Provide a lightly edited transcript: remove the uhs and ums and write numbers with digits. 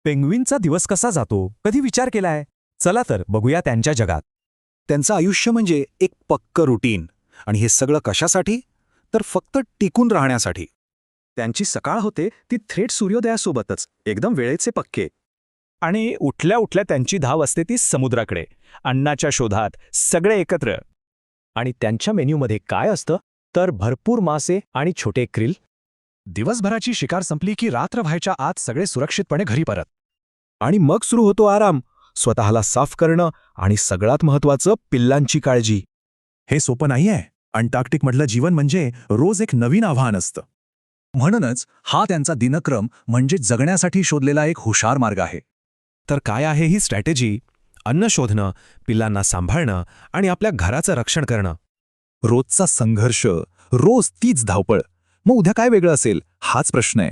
पेंग्विनचा दिवस कसा जातो, कधी विचार केलाय? चला तर बघूया त्यांच्या जगात. त्यांचं आयुष्य म्हणजे एक पक्क रुटीन. आणि हे सगळं कशासाठी? तर फक्त टिकून राहण्यासाठी. त्यांची सकाळ होते ती थेट सूर्योदयासोबतच, एकदम वेळेचे पक्के. आणि उठल्या उठल्या त्यांची धाव असते ती समुद्राकडे, अन्नाच्या शोधात, सगळे एकत्र. आणि त्यांच्या मेन्यूमध्ये काय असतं? तर भरपूर मासे आणि छोटे क्रिल. दिवसभराची शिकार संपली की रात्र व्हायच्या आत सगळे सुरक्षितपणे घरी परत. आणि मग सुरू होतो आराम, स्वतःला साफ करणं आणि सगळ्यात महत्त्वाचं पिल्लांची काळजी. हे सोपं नाहीये. अंटार्क्टिकमधलं जीवन म्हणजे रोज एक नवीन आव्हान असतं. म्हणूनच हा त्यांचा दिनक्रम म्हणजे जगण्यासाठी शोधलेला एक हुशार मार्ग आहे. तर काय आहे ही स्ट्रॅटेजी? अन्न शोधणं, पिल्लांना सांभाळणं आणि आपल्या घराचं रक्षण करणं. रोजचा संघर्ष, रोज तीच धावपळ. मग उद्या काय वेगळं असेल हाच प्रश्न आहे.